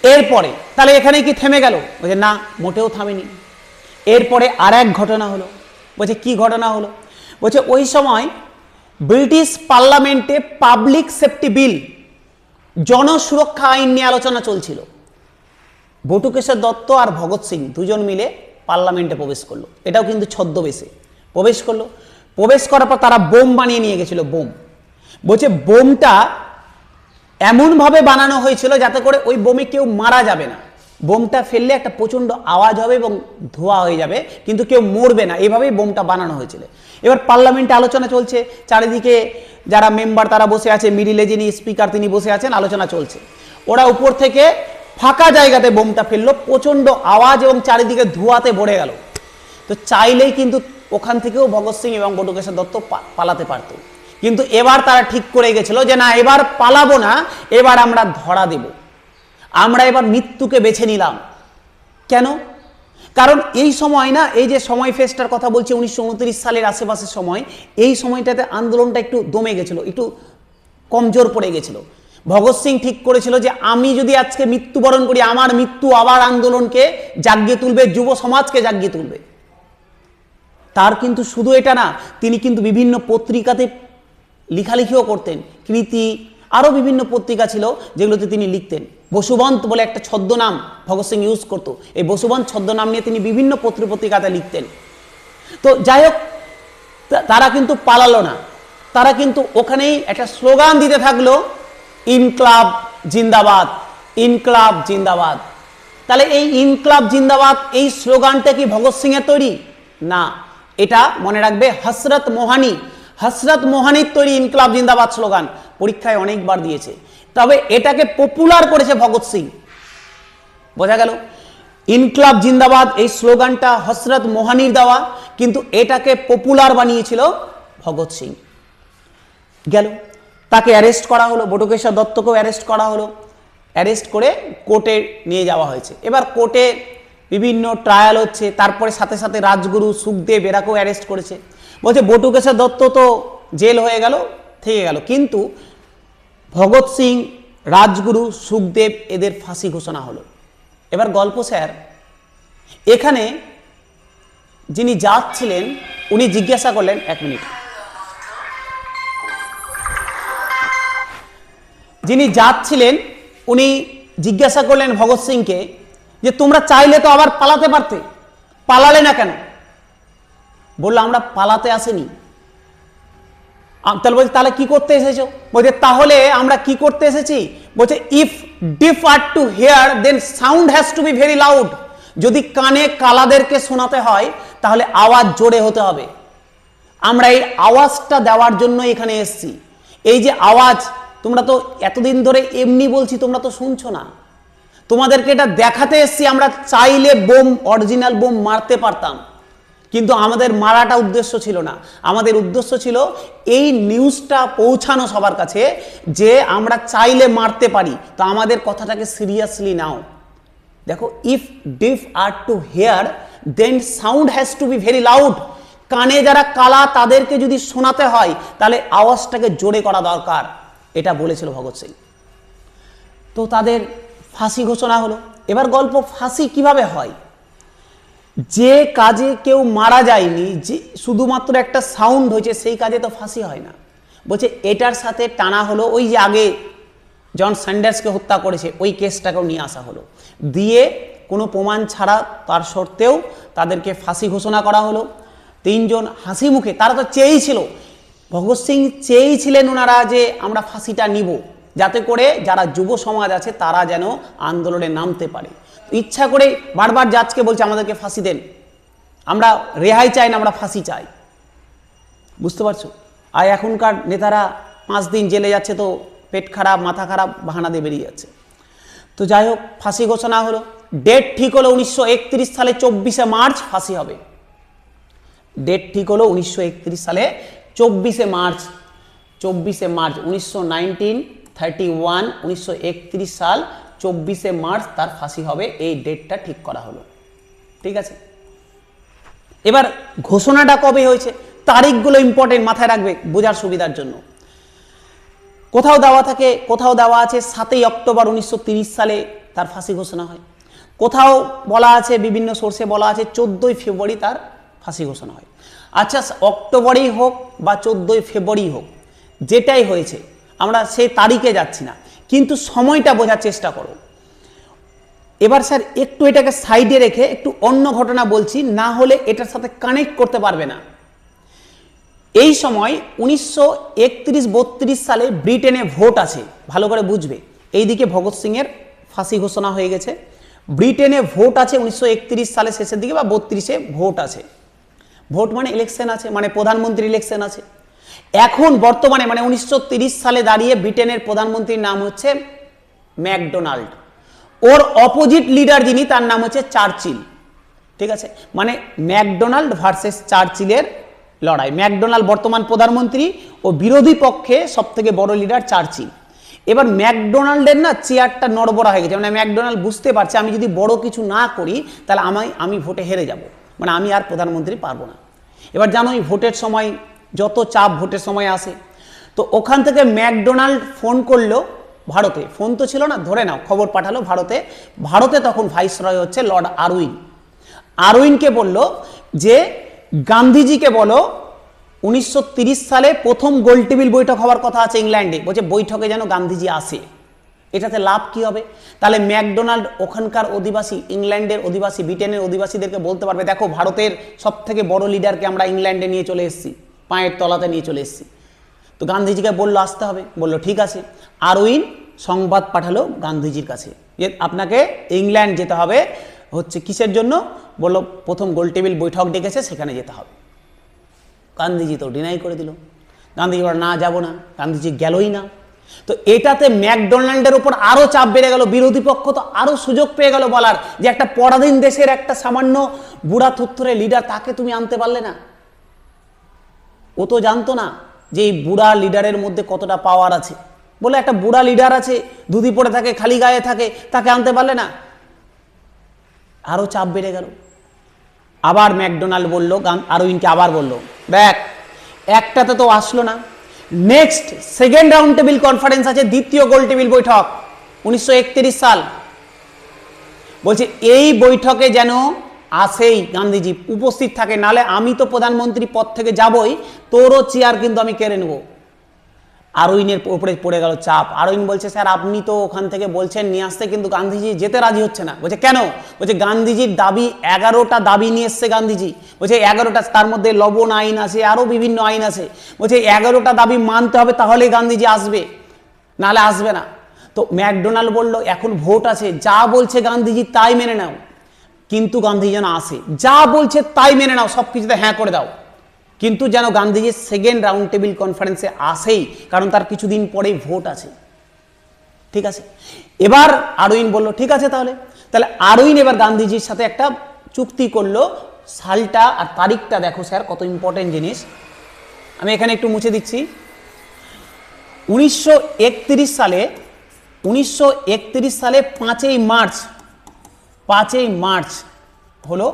এরপরে তাহলে এখানে কি থেমে গেল? বলছে না, মোটেও থামেনি। এরপরে আর এক ঘটনা হলো। বলছে কি ঘটনা হলো? বলছে ওই সময় ব্রিটিশ পার্লামেন্টে পাবলিক সেফটি বিল, জনসুরক্ষা আইন নিয়ে আলোচনা চলছিল। বটুকেশ্বর দত্ত আর ভগৎ সিং দুজন মিলে পার্লামেন্টে প্রবেশ করলো, এটাও কিন্তু ছদ্মবেশে প্রবেশ করলো। প্রবেশ করার পর তারা বোম বানিয়ে নিয়ে গেছিল, বোম। বলছে বোমটা এমনভাবে বানানো হয়েছিল যাতে করে ওই বোমে কেউ মারা যাবে না, বোমটা ফেললে একটা প্রচণ্ড আওয়াজ হবে এবং ধোঁয়া হয়ে যাবে, কিন্তু কেউ মরবে না, এইভাবেই বোমটা বানানো হয়েছিল। এবার পার্লামেন্টে আলোচনা চলছে, চারিদিকে যারা মেম্বার তারা বসে আছে, মিডিলে যিনি স্পিকার তিনি বসে আছেন, আলোচনা চলছে। ওরা উপর থেকে ফাঁকা জায়গাতে বোমটা ফেললো, প্রচণ্ড আওয়াজ এবং চারিদিকে ধোঁয়াতে ভরে গেল। তো চাইলেই কিন্তু ওখান থেকেও ভগৎ সিং এবং বটুকেশ্বর দত্ত পালাতে পারত, কিন্তু এবার তারা ঠিক করে গেছিল যে না, এবার পালাবো না, এবার আমরা ধরা দেব, আমরা এবার মৃত্যুকে বেছে নিলাম। কেন? কারণ এই সময় না, এই যে সময় ফেস্টার কথা বলছি 1929 সালের আশেপাশের সময়, এই সময়টাতে আন্দোলনটা একটু দমে গেছিল, একটু কমজোর পড়ে গেছিল। ভগৎ সিং ঠিক করেছিল যে আমি যদি আজকে মৃত্যুবরণ করি, আমার মৃত্যু আবার আন্দোলনকে জাগিয়ে তুলবে, যুব সমাজকে জাগিয়ে তুলবে। তার কিন্তু শুধু এটা না, তিনি কিন্তু বিভিন্ন পত্রিকাতে লেখালেখিও করতেন, কৃতি, আরও বিভিন্ন পত্রিকা ছিল যেগুলোতে তিনি লিখতেন। বসুবন্ত বলে একটা ছদ্মনাম ভগৎ সিং ইউজ করতো, এই বসুবন্ত ছদ্মনাম নিয়ে তিনি বিভিন্ন পত্রিকাতে লিখতেন। তো যাই হোক, তারা কিন্তু পালালো না, তারা কিন্তু ওখানেই একটা স্লোগান দিতে থাকলো, ইনকলাব জিন্দাবাদ, ইনকলাব জিন্দাবাদ। তাহলে এই ইনকলাব জিন্দাবাদ, এই স্লোগানটা কি ভগৎ সিং এর তৈরি? না, এটা মনে রাখবে হযরত মোহানি, হযরত মোহানির তৈরি ইনকলাব জিন্দাবাদ স্লোগান, পরীক্ষায় অনেকবার দিয়েছে। তবে এটাকে পপুলার করেছে ভগৎ সিং। বোঝা গেল? ইনকলাব জিন্দাবাদ এই স্লোগানটা হযরত মোহানির দেওয়া, কিন্তু এটাকে পপুলার বানিয়েছিল ভগৎ সিং। গেল, তাকে অ্যারেস্ট করা হলো, বটুকেশ্বর দত্তকেও অ্যারেস্ট করা হলো। অ্যারেস্ট করে কোর্টে নিয়ে যাওয়া হয়েছে। এবার কোর্টে বিভিন্ন ট্রায়াল হচ্ছে, তারপরে সাথে সাথে রাজগুরু, সুখদেব এরাকেও অ্যারেস্ট করেছে। বলছে বটুকেশ্বর দত্ত তো জেল হয়ে গেল, থেকে গেল, কিন্তু ভগৎ সিং, রাজগুরু, সুখদেব এদের ফাঁসি ঘোষণা হলো। এবার গল্প স্যার, এখানে যিনি জাজ ছিলেন উনি জিজ্ঞাসা করলেন, এক মিনিট, যিনি জাজ ছিলেন উনি জিজ্ঞাসা করলেন ভগৎ সিংকে যে তোমরা চাইলে তো আবার পালাতে পারতে, পালালে না কেন? বললো আমরা পালাতে আসেনি। তাহলে বলছে তাহলে কি করতে এসেছো? বলছে তাহলে আমরা কি করতে এসেছি? বলছে if deaf are to hear then sound has to be very loud. যদি কানে কালাদেরকে শোনাতে হয় তাহলে আওয়াজ জোরে হতে হবে। আমরা এই আওয়াজটা দেওয়ার জন্য এখানে এসেছি। এই যে আওয়াজ, তোমরা তো এতদিন ধরে এমনি বলছি, তোমরা তো শুনছো না, তোমাদেরকে এটা দেখাতে এসেছি। আমরা চাইলে বোম, অরিজিনাল বোম মারতে পারতাম, কিন্তু আমাদের মারাটা উদ্দেশ্য ছিল না। আমাদের উদ্দেশ্য ছিল এই নিউজটা পৌঁছানো সবার কাছে যে আমরা চাইলে মারতে পারি, তো আমাদের কথাটাকে সিরিয়াসলি নাও। দেখো, if deaf are to hear then sound has to be very loud. কানে যারা কালা তাদেরকে যদি শোনাতে হয় তাহলে আওয়াজটাকে জোরে করা দরকার, এটা বলেছিল ভগৎ সিং। তো তাদের ফাঁসি ঘোষণা হলো। এবার গল্প, ফাঁসি কিভাবে হয়? যে কাজে কেউ মারা যায়নি, যে শুধুমাত্র একটা সাউন্ড হয়েছে, সেই কাজে তো ফাঁসি হয় না। বলছে এটার সাথে টানা হলো ওই যে আগে জন স্যান্ডার্সকে হত্যা করেছে ওই কেসটাকেও নিয়ে আসা হলো, দিয়ে কোনো প্রমাণ ছাড়া তার সত্ত্বেও তাদেরকে ফাঁসি ঘোষণা করা হলো। তিনজন হাসি মুখে, তারা তো চেয়েছিল, ভগৎ সিং চেয়েছিলেন ওনারা যে আমরা ফাঁসিটা নিব, যাতে করে যারা যুব সমাজ আছে তারা যেন আন্দোলনে নামতে পারে। ইচ্ছা করে বারবার জাজকে বলছে আমাদেরকে ফাঁসি দেন, আমরা রেহাই চাই না, আমরা ফাঁসি চাই। বুঝতে পারছো? আর এখনকার নেতারা 5 দিন জেলে যাচ্ছে তো পেট খারাপ, মাথা খারাপ, বাহানা দিয়ে বেরিয়ে যাচ্ছে। তো যাই হোক, ফাঁসি ঘোষণা হলো। ডেট ঠিক হলো 1931 সালে 24শে মার্চ ফাঁসি হবে। ডেট ঠিক হলো 1931 সালে 24শে মার্চ 1931 সাল 24শে মার্চ তার ফাঁসি হবে, এই ডেটটা ঠিক করা হলো। ঠিক আছে, এবার ঘোষণাটা কবে হয়েছে, তারিখগুলো ইম্পর্টেন্ট, মাথায় রাখবে বোঝার সুবিধার জন্য। কোথাও দেওয়া থাকে, কোথাও দেওয়া আছে 7ই অক্টোবর 1930 সালে তার ফাঁসি ঘোষণা হয়, কোথাও বলা আছে, বিভিন্ন সোর্সে বলা আছে 14ই ফেব্রুয়ারি তার ফাঁসি ঘোষণা হয়। আচ্ছা, অক্টোবরেই হোক বা 14ই ফেব্রুয়ারি হোক, যেটাই হয়েছে, আমরা সেই তারিখে যাচ্ছি না, কিন্তু সময়টা বোঝার চেষ্টা করো। এবার স্যার একটু এটাকে সাইডে রেখে একটু অন্য ঘটনা বলছি, না হলে এটার সাথে কানেক্ট করতে পারবে না। এই সময় 1931-32 সালে ব্রিটেনে ভোট আছে, ভালো করে বুঝবে। এইদিকে ভগৎ সিং এর ফাঁসি ঘোষণা হয়ে গেছে, ব্রিটেনে ভোট আছে 1931 সালে শেষের দিকে বা 32-এ ভোট আছে। ভোট মানে ইলেকশন আছে, মানে প্রধানমন্ত্রী ইলেকশন আছে। এখন বর্তমানে মানে 1930 সালে দাঁড়িয়ে ব্রিটেনের প্রধানমন্ত্রীর নাম হচ্ছে ম্যাকডোনাল্ড, ওর অপোজিট লিডার যিনি তার নাম হচ্ছে চার্চিল। ঠিক আছে, মানে ম্যাকডোনাল্ড ভার্সেস চার্চিলের লড়াই। ম্যাকডোনাল্ড বর্তমান প্রধানমন্ত্রী ও বিরোধী পক্ষে সব থেকে বড় লিডার চার্চিল। এবার ম্যাকডোনাল্ডের না চেয়ারটা নড়বড়া হয়ে গেছে, মানে ম্যাকডোনাল্ড বুঝতে পারছে আমি যদি বড় কিছু না করি তাহলে আমি ভোটে হেরে যাব, মানে আমি আর প্রধানমন্ত্রী পারবো না। এবার জানোই ভোটের সময় যত চাপ ভোটের সময় আসে, তো ওখান থেকে ম্যাকডোনাল্ড ফোন করলো ভারতে, ফোন তো ছিল না, ধরে নাও খবর পাঠালো ভারতে। ভারতে তখন ভাইসরয় হচ্ছে লর্ড আরউইন। আরউইনকে বলল যে গান্ধীজিকে বলো 1930 সালে প্রথম গোলটেবিল বৈঠক হওয়ার কথা আছে ইংল্যান্ডে, বলছে বৈঠকে যেন গান্ধীজি আসে। এটাতে লাভ কি হবে? তাহলে ম্যাকডোনাল্ড ওখানকার অধিবাসী, ইংল্যান্ডের অধিবাসী, ব্রিটেনের অধিবাসীদেরকে বলতে পারবে দেখো ভারতের সব থেকে বড় লিডারকে আমরা ইংল্যান্ডে নিয়ে চলে এসেছি, পায়ের তলাতে নিয়ে চলে এসেছি। তো গান্ধীজিকে বললো আসতে হবে, বললো ঠিক আছে। আরউইন সংবাদ পাঠালো গান্ধীজির কাছে যে আপনাকে ইংল্যান্ড যেতে হবে, হচ্ছে কিসের জন্য? বললো প্রথম গোলটেবিল বৈঠক ডেকেছে, সেখানে যেতে হবে। গান্ধীজি তো ডিনাই করে দিল, গান্ধীজি বলল না যাব না, গান্ধীজি গেলই না। তো এটাতে ম্যাকডোনাল্ডের উপর আরো চাপ বেড়ে গেল, বিরোধী পক্ষ তো আরো সুযোগ পেয়ে গেল বলার যে একটা পরাধীন দেশের একটা সামান্য বুড়া থুত্থরে লিডার, তাকে তুমি আনতে পারলে না। ও তো জানতো না যে এই বুড়া লিডারের মধ্যে কতটা পাওয়ার আছে, বলে একটা বুড়া লিডার আছে, ধুতি পড়ে থাকে, খালি গায়ে থাকে, তাকে আনতে পারলে না। আরো চাপ বেড়ে গেল। আবার ম্যাকডোনাল্ড বলল, আরউইনকে আবার বলল, দেখ একটাতে তো আসলো না, next second round table conference আছে, দ্বিতীয় গোল টেবিল বৈঠক 1931 সাল, বলছে এই বৈঠকে যেন আসেই গান্ধীজি উপস্থিত থাকে, নালে আমি তো প্রধানমন্ত্রী পদ থেকে যাবই, তোরও চেয়ার কিন্তু আমি কেড়ে নেব। আরউইনের উপরে পড়ে গেল চাপ। আরউইন বলছে স্যার আপনি তো ওখান থেকে বলছেন নিয়ে আসতে, কিন্তু গান্ধীজি যেতে রাজি হচ্ছে না। বলছে কেন? বলছে গান্ধীজির দাবি 11টা দাবি নিয়ে এসছে গান্ধীজি, বলছে 11টা, তার মধ্যে লবণ আইন আছে, আরো বিভিন্ন আইন আছে, বলছে 11টা দাবি মানতে হবে তাহলে গান্ধীজি আসবে, নালে আসবে না। তো ম্যাকডোনাল্ড বলল এখন ভোট আছে, যা বলছে গান্ধীজি তাই মেনে নাও, কিন্তু গান্ধীজি যেন আসে, যা বলছে তাই মেনে নাও, সবকিছুতে হ্যাঁ করে দাও, কিন্তু যেন গান্ধীজি সেকেন্ড রাউন্ড টেবিল কনফারেন্সে আসেই, কারণ তার কিছুদিন পরেই ভোট আছে। ঠিক আছে, এবার আরউইন বলল ঠিক আছে তাহলে আরউইন এবার গান্ধীজির সাথে একটা চুক্তি করলো। সালটা আর তারিখটা দেখো স্যার কত ইম্পর্টেন্ট জিনিস, আমি এখানে একটু মুছে দিচ্ছি। 1931 সালে 5ই মার্চ হলো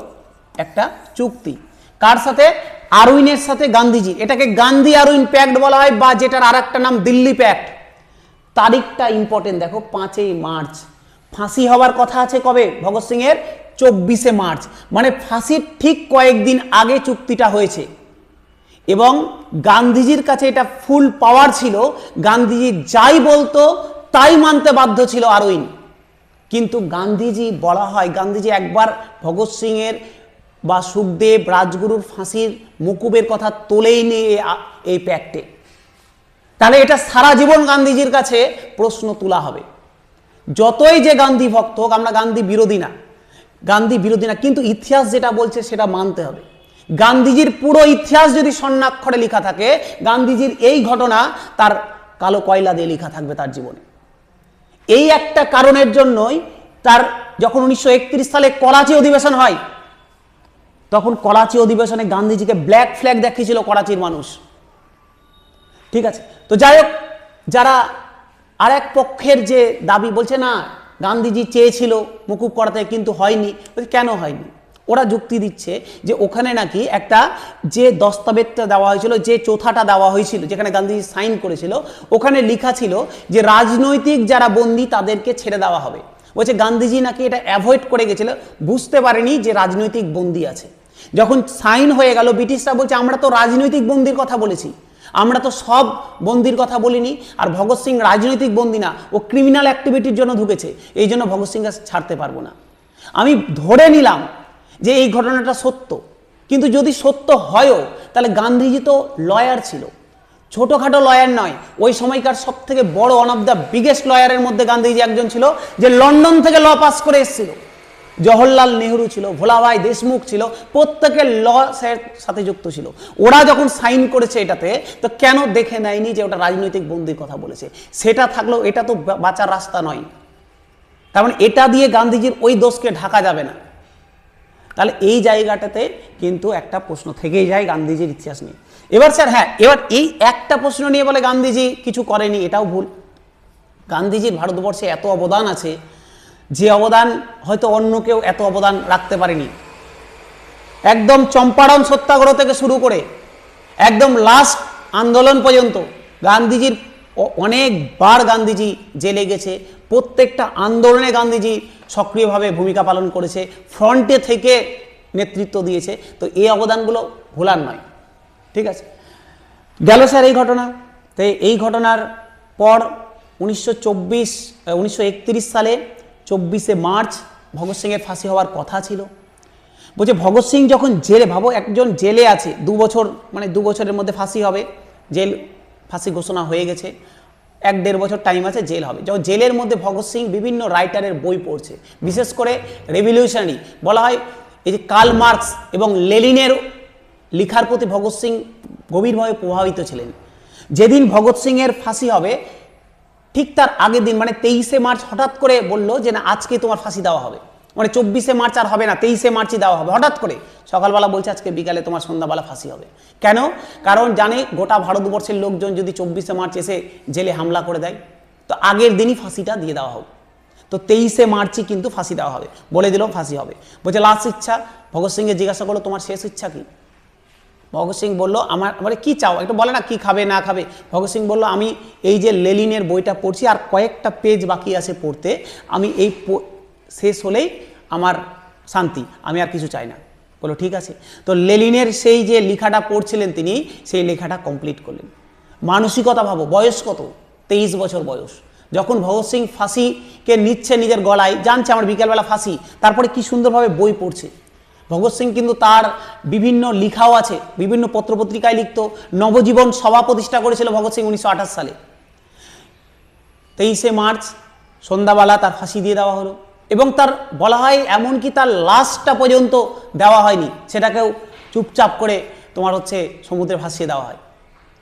একটা চুক্তি, কার সাথে? আরউইনের সাথে গান্ধীজি। এটাকে গান্ধী আরউইন প্যাক্ট বলা হয়, বা যেটার আর একটা নাম দিল্লি প্যাক্ট। তারিখটা ইম্পর্টেন্ট দেখো, 5ই মার্চ। ফাঁসি হওয়ার কথা আছে কবে ভগৎ সিং এর? 24শে মার্চ, মানে ফাঁসির ঠিক কয়েকদিন আগে চুক্তিটা হয়েছে। এবং গান্ধীজির কাছে এটা ফুল পাওয়ার ছিল, গান্ধীজি যাই বলতো তাই মানতে বাধ্য ছিল আরউইন। কিন্তু গান্ধীজি বলা হয়, গান্ধীজি একবার ভগৎ সিং এর বা সুখদেব রাজগুরুর ফাঁসির মুকুবের কথা তোলেই নেই এই প্যাক্টে। তাহলে এটা সারা জীবন গান্ধীজির কাছে প্রশ্ন তোলা হবে। যতই যে গান্ধী ভক্ত হোক, আমরা গান্ধী বিরোধী না, গান্ধী বিরোধী না, কিন্তু ইতিহাস যেটা বলছে সেটা মানতে হবে। গান্ধীজির পুরো ইতিহাস যদি স্বর্ণাক্ষরে লেখা থাকে, গান্ধীজির এই ঘটনা তার কালো কয়লা দিয়ে লেখা থাকবে তার জীবনে। এই একটা কারণের জন্যই তার যখন 1931 সালে করাচি অধিবেশন হয়, তখন করাচি অধিবেশনে গান্ধীজিকে ব্ল্যাক ফ্ল্যাগ দেখিয়েছিল করাচির মানুষ। ঠিক আছে, তো যাই হোক, যারা আর এক পক্ষের যে দাবি বলছে না গান্ধীজি চেয়েছিল মুকুব করাতে কিন্তু হয়নি, কেন হয়নি? ওরা যুক্তি দিচ্ছে যে ওখানে নাকি একটা যে দস্তাবেজটা দেওয়া হয়েছিল, যে চৌথাটা দেওয়া হয়েছিল যেখানে গান্ধীজি সাইন করেছিল, ওখানে লেখা ছিল যে রাজনৈতিক যারা বন্দী তাদেরকে ছেড়ে দেওয়া হবে। বলছে গান্ধীজি নাকি এটা অ্যাভয়েড করে গেছিল, বুঝতে পারেনি যে রাজনৈতিক বন্দী আছে। যখন সাইন হয়ে গেল, ব্রিটিশরা বলছে আমরা তো রাজনৈতিক বন্দির কথা বলেছি, আমরা তো সব বন্দির কথা বলিনি, আর ভগৎ সিং রাজনৈতিক বন্দী না, ও ক্রিমিনাল অ্যাক্টিভিটির জন্য ঢুকেছে, এই জন্য ভগৎ সিংকে ছাড়তে পারবো না। আমি ধরে নিলাম যে এই ঘটনাটা সত্য, কিন্তু যদি সত্য হয়ও তাহলে গান্ধীজি তো লয়ার ছিল, ছোটোখাটো লয়ার নয়, ওই সময়কার সব থেকে বড় ওয়ান অফ দ্য বিগেস্ট লয়ারের মধ্যে গান্ধীজি একজন ছিল, যে লন্ডন থেকে ল পাস করে এসেছিল। জওহরলাল নেহরু ছিল, ভোলাভাই দেশমুখ ছিল, প্রত্যেকে ল সাথে যুক্ত ছিল। ওরা যখন সাইন করেছে এটাতে, তো কেন দেখে নেয়নি যে ওটা রাজনৈতিক বন্দির কথা বলেছে? সেটা থাকলেও এটা তো বাঁচার রাস্তা নয়, তার মানে এটা দিয়ে গান্ধীজির ওই দোষকে ঢাকা যাবে না। তাহলে এই জায়গাটাতে কিন্তু একটা প্রশ্ন থেকেই যায় গান্ধীজির ইতিহাস নিয়ে। এবার স্যার হ্যাঁ, এবার এই একটা প্রশ্ন নিয়ে বলে গান্ধীজি কিছু করেনি, এটাও ভুল। গান্ধীজির ভারতবর্ষে এত অবদান আছে, যে অবদান হয়তো অন্য কেউ এত অবদান রাখতে পারেনি। একদম চম্পারণ সত্যাগ্রহ থেকে শুরু করে একদম লাস্ট আন্দোলন পর্যন্ত গান্ধীজির অনেকবার গান্ধীজি জেলে গেছে, প্রত্যেকটা আন্দোলনে গান্ধীজি সক্রিয়ভাবে ভূমিকা পালন করেছে, ফ্রন্টে থেকে নেতৃত্ব দিয়েছে। তো এই অবদানগুলো ভোলার নয়। ঠিক আছে, গেল স্যার এই ঘটনা। তো এই ঘটনার পর 1931 সালে 24শে মার্চ ভগৎ সিংয়ের ফাঁসি হওয়ার কথা ছিল। বলছে ভগৎ সিং যখন জেলে, ভাবো একজন জেলে আছে 2 বছর, মানে 2 বছরের মধ্যে ফাঁসি হবে, জেল ফাঁসি ঘোষণা হয়ে গেছে, 1-1.5 বছর টাইম আছে, জেল হবে। যখন জেলের মধ্যে ভগৎ সিং বিভিন্ন রাইটারের বই পড়ছে, বিশেষ করে রেভলিউশনারি বলা হয়, এই যে কার্ল মার্কস এবং লেনিনের লেখার প্রতি ভগৎ সিং গভীরভাবে প্রভাবিত ছিলেন। যেদিন ভগৎ সিংয়ের ফাঁসি হবে ঠিক তার আগের দিন, মানে 23শে মার্চ হঠাৎ করে বলল যে না আজকে তোমার ফাঁসি দেওয়া হবে, মানে 24শে মার্চ আর হবে না, 23শে মার্চই দেওয়া হবে। হঠাৎ করে সকালবেলা বলছে আজকে বিকালে তোমার সন্ধ্যাবেলা ফাঁসি হবে। কেন? কারণ জানে গোটা ভারতবর্ষের লোকজন যদি 24শে মার্চ এসে জেলে হামলা করে দেয়, তো আগের দিনই ফাঁসিটা দিয়ে দেওয়া হবে। তো 23শে মার্চই কিন্তু ফাঁসি দেওয়া হবে, বলে দিল ফাঁসি হবে। বলছে লাস্ট ইচ্ছা, ভগৎ সিংকে জিজ্ঞাসা করলো তোমার শেষ ইচ্ছা কি? ভগৎ সিং বললো আমার কি চাও, একটু বলে না কি খাবে না খাবে। ভগৎ সিং বললো আমি এই যে লেনিনের বইটা পড়ছি আর কয়েকটা পেজ বাকি আছে পড়তে, আমি এই শেষ হলেই আমার শান্তি, আমি আর কিছু চাই না। বললো ঠিক আছে। তো লেনিনের সেই যে লেখাটা পড়ছিলেন তিনি, সেই লেখাটা কমপ্লিট করলেন। মানসিকতা ভাবো, বয়স কত? 23 বছর বয়স। যখন ভগৎ সিং ফাঁসিকে নিচ্ছে নিজের গলায়, জানছে আমার বিকেলবেলা ফাঁসি, তারপরে কি সুন্দরভাবে বই পড়ছে। ভগৎ সিং কিন্তু তার বিভিন্ন লেখাও আছে, বিভিন্ন পত্রপত্রিকায় লিখত। নবজীবন সভা প্রতিষ্ঠা করেছিল ভগৎ সিং 1928 সালে। 23শে মার্চ সন্ধ্যাবেলা তার ফাঁসি দিয়ে দেওয়া হলো, এবং তার বলা হয় এমনকি তার লাশটা পর্যন্ত দেওয়া হয়নি, সেটাকেও চুপচাপ করে তোমার সমুদ্রে ভাসিয়ে দেওয়া হয়,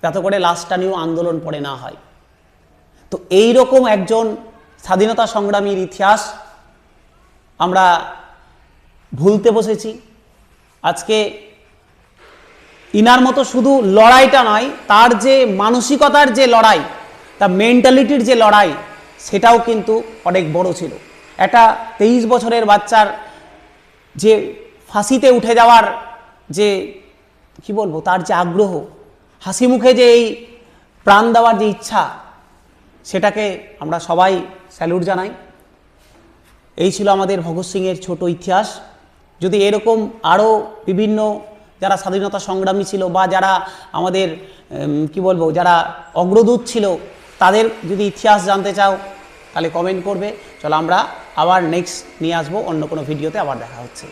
যাতে করে লাশটা নিয়েও আন্দোলন পড়ে না হয়। তো এই রকম একজন স্বাধীনতা সংগ্রামীর ইতিহাস আমরা ভুলতে বসেছি। আজকে ইনার মতো শুধু লড়াইটা নয়, তার যে মানসিকতার যে লড়াই, তার মেন্টালিটির যে লড়াই, সেটাও কিন্তু অনেক বড় ছিল। একটা 23 বছরের বাচ্চার যে ফাঁসিতে উঠে যাওয়ার যে কি বলবো, তার যে আগ্রহ, হাসি মুখে যে এই প্রাণ দেওয়ার যে ইচ্ছা, সেটাকে আমরা সবাই স্যালুট জানাই। এই ছিল আমাদের ভগৎ সিংয়ের ছোট ইতিহাস। যদি এরকম আরও বিভিন্ন যারা স্বাধীনতা সংগ্রামী ছিল, বা যারা আমাদের কি বলবো, যারা অগ্রদূত ছিল, তাদের যদি ইতিহাস জানতে চাও তাহলে কমেন্ট করবে। চলো আমরা আবার নেক্সট নিয়ে আসবো, অন্য কোনো ভিডিওতে আবার দেখা হচ্ছে।